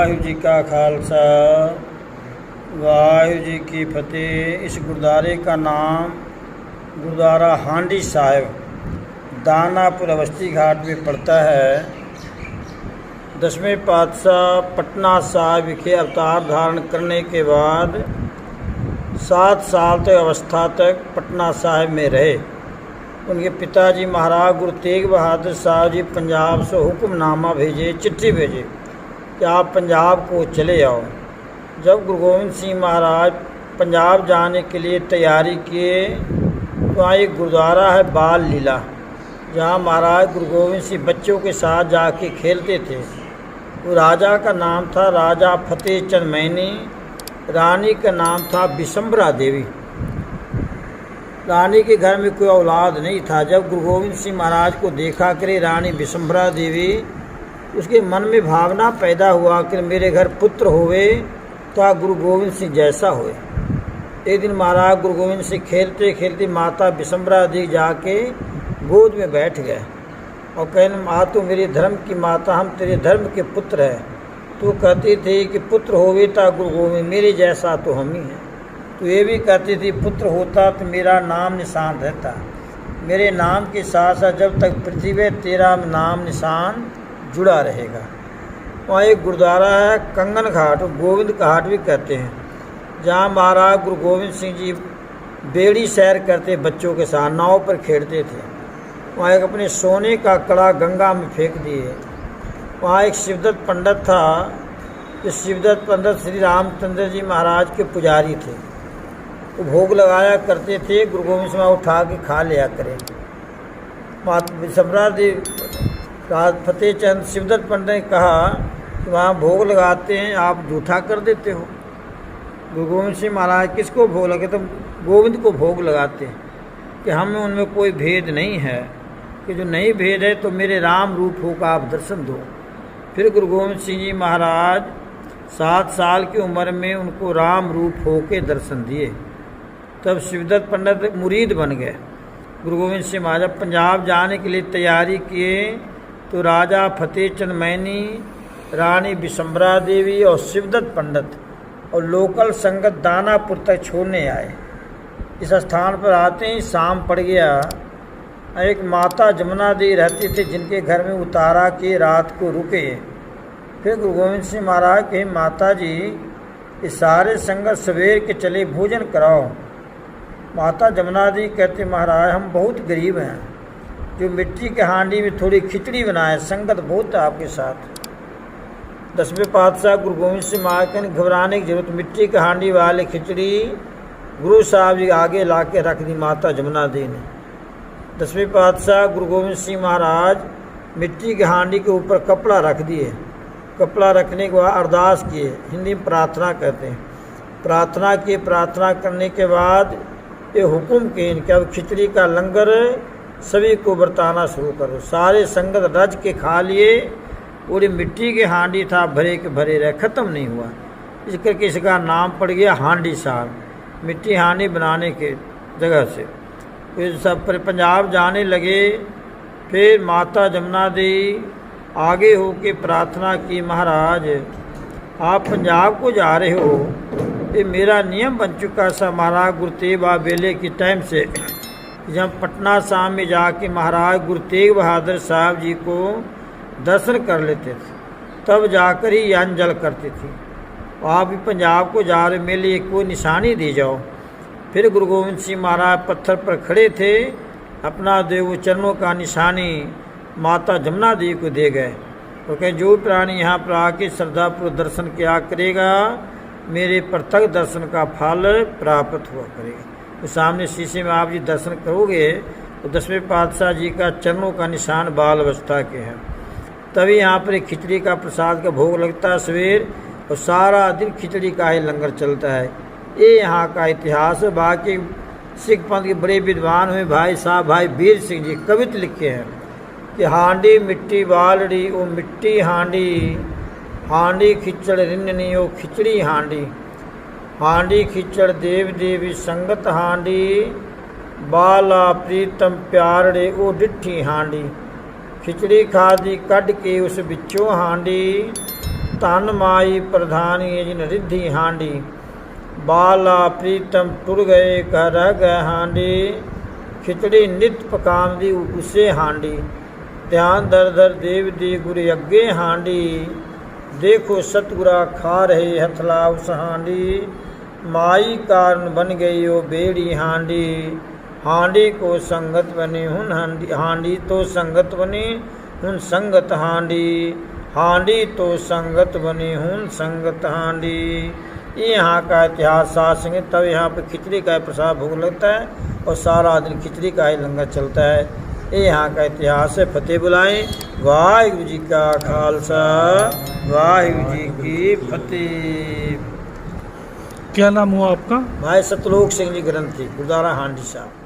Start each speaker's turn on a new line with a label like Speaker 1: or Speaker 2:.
Speaker 1: वाहिगुरू जी का खालसा वाहिगुरू जी की फतेह। इस गुरुद्वारे का नाम गुरुद्वारा हांडी साहिब दानापुर अवस्थी घाट में पड़ता है। 10वें पातशाह पटना साहिब विखे अवतार धारण करने के बाद 7 साल तक अवस्था तक पटना साहिब में रहे। उनके पिताजी महाराज गुरु तेग बहादुर साहब जी पंजाब से हुक्मनामा भेजे, चिट्ठी भेजे कि आप पंजाब को चले आओ। जब गुरु गोविंद सिंह महाराज पंजाब जाने के लिए तैयारी किए तो वहाँ एक गुरुद्वारा है बाल लीला, जहाँ महाराज गुरु गोविंद सिंह बच्चों के साथ जाके खेलते थे। वो राजा का नाम था राजा फतेह चंद मैनी, रानी का नाम था बिशंबरा देवी। रानी के घर में कोई औलाद नहीं था। जब गुरु गोविंद सिंह महाराज को देखा करे रानी बिशंबरा देवी, उसके मन में भावना पैदा हुआ कि मेरे घर पुत्र होवे तो गुरु गोविंद सिंह जैसा होए। एक दिन महाराज गुरु गोविंद सिंह खेलते खेलते माता बिशंबरा देवी जाके गोद में बैठ गए और कहने, माँ तो मेरे धर्म की माता, हम तेरे धर्म के पुत्र हैं। तो कहती थी कि पुत्र होवे तो गुरु गोविंद मेरे जैसा तो हम ही हैं। तो ये भी कहती थी पुत्र होता तो मेरा नाम निशान रहता, मेरे नाम के साथ साथ जब तक पृथ्वी में तेरा नाम निशान जुड़ा रहेगा। वहाँ एक गुरुद्वारा है कंगन घाट, गोविंद घाट भी कहते हैं, जहाँ महाराज गुरु गोविंद सिंह जी बेड़ी सैर करते बच्चों के साथ, नाव पर खेलते थे। वहाँ एक अपने सोने का कड़ा गंगा में फेंक दिए। वहाँ एक शिवदत्त पंडित था। इस शिवदत्त पंडित श्री रामचंद्र जी महाराज के पुजारी थे। वो भोग लगाया करते थे, गुरु गोविंद सिंह उठा के खा लिया करे। बिशंबरा देवी फतेह चंद शिवदत्त पंडित ने कहा कि वहाँ भोग लगाते हैं, आप जूठा कर देते हो। गुरु गोविंद सिंह महाराज किसको भोग लगे? तो गोविंद को भोग लगाते हैं कि हमें उनमें कोई भेद नहीं है, कि जो नहीं भेद है तो मेरे राम रूप हो का आप दर्शन दो। फिर गुरु गोविंद सिंह जी महाराज 7 साल की उम्र में उनको राम रूप हो के दर्शन दिए। तब शिवदत्त पंडित मुरीद बन गए। गुरु गोविंद सिंह महाराज पंजाब जाने के लिए तैयारी किए तो राजा फतेह चंद मैनी, रानी बिशंबरा देवी और शिवदत्त पंडित और लोकल संगत दानापुर तक छोड़ने आए। इस स्थान पर आते ही शाम पड़ गया। एक माता जमुना देवी रहती थी, जिनके घर में उतारा के रात को रुके। फिर गुरु गोविंद सिंह महाराज के, माता जी इस सारे संगत सवेर के चले भोजन कराओ। माता जमुना देवी कहते, महाराज हम बहुत गरीब हैं, जो मिट्टी के हांडी में थोड़ी खिचड़ी बनाए, संगत बहुत है आपके साथ। 10वें पातशाह गुरु गोविंद सिंह महाराज के घबराने की जरूरत, मिट्टी के हांडी वाले खिचड़ी गुरु साहब जी आगे ला के रख दी माता जमुना देवी ने। 10वें पातशाह गुरु गोविंद सिंह महाराज मिट्टी के हांडी के ऊपर कपड़ा रख दिए। कपड़ा रखने के बाद अरदास किए, हिंदी में प्रार्थना कहते हैं। प्रार्थना किए, प्रार्थना करने के बाद ये हुक्म किए कि अब खिचड़ी का लंगर सभी को बरताना शुरू करो। सारे संगत रज के खा लिए। पूरी मिट्टी के हांडी था, भरे के भरे रहे, ख़त्म नहीं हुआ। इस करके इसका नाम पड़ गया हांडी साहब, मिट्टी हांडी बनाने के जगह से। फिर सब पर पंजाब जाने लगे। फिर माता जमुना देवी आगे हो के प्रार्थना की, महाराज आप पंजाब को जा रहे हो, ये मेरा नियम बन चुका सा महाराज गुरु तेग बहादुर बेले के टाइम से, जब पटना साहिब में जाके महाराज गुरु तेग बहादुर साहब जी को दर्शन कर लेते थे, तब जाकर ही अन्न जल करते थे। आप भी पंजाब को जा रहे, मेरे लिए कोई निशानी दे जाओ। फिर गुरु गोविंद सिंह महाराज पत्थर पर खड़े थे, अपना देव चरणों का निशानी माता जमुना देवी को दे गए। तो कहें, जो प्राणी यहाँ पर आके श्रद्धापूर्वक दर्शन किया करेगा, मेरे प्रत्यक्ष दर्शन का फल प्राप्त हुआ करेगा। तो सामने शीशे में आप जी दर्शन करोगे तो 10वें पातशाह जी का चरणों का निशान बाल अवस्था के हैं। तभी यहाँ पर एक खिचड़ी का प्रसाद का भोग लगता है सवेर, और सारा दिन खिचड़ी का ही लंगर चलता है। ये यहाँ का इतिहास है। बाकी सिख पंथ के बड़े विद्वान हुए भाई साहब, भाई वीर सिंह जी कवित लिखे हैं कि हांडी मिट्टी बालड़ी ओ मिट्टी हांडी, हांडी खिचड़ रिन्नी ओ खिचड़ी हांडी, हांडी खिचड़ देव देवी संगत हांडी, बाला प्रीतम प्यारड़े ओ डिठी हांडी, खिचड़ी खादी कढ़ के उस बिचों हांडी, ਧਨ ਮਾਈ ਪ੍ਰਧਾਨੀ ਜਿਨ ਰਿੱਧੀ ਹਾਂਡੀ ਬਾਲਾ ਪ੍ਰੀਤਮ ਟੁਰ ਗਏ ਘਰ ਰਹਿ ਗਏ ਹਾਂਡੀ ਖਿਚੜੀ ਨਿਤ ਪਕਾਉਂਦੀ ਉਸੇ ਹਾਂਡੀ ਧਿਆਨ ਦਰ ਦਰ ਦੇਵ ਦੀ ਗੁਰ ਅੱਗੇ ਹਾਂਡੀ ਦੇਖੋ ਸਤਿਗੁਰਾ ਖਾ ਰਹੇ ਹਥਲਾ ਉਸ ਹਾਂਡੀ ਮਾਈ ਕਾਰਨ ਬਨ ਗਈ ਉਹ ਬੇੜੀ ਹਾਂਡੀ ਹਾਂਡੀ ਕੋ ਸੰਗਤ ਬਨੀ ਹੁਣ ਹਾਂਡੀ ਤੋਂ ਸੰਗਤ ਬਨੀ ਹੁਣ संगत हांडी हांडी तो संगत बनी हूँ संगत हांडी। ये यहाँ का इतिहास साथ संगे तब यहाँ पे खिचड़ी का प्रसाद भोग लगता है और सारा दिन खिचड़ी का ही लंगर चलता है। ये यहाँ का इतिहास है। फतेह बुलाएं। वाहिगुरु जी का खालसा वाहिगुरु जी की फतेह।
Speaker 2: क्या नाम हुआ आपका?
Speaker 1: भाई सतलोक सिंह जी ग्रंथी गुरुद्वारा हांडी साहब।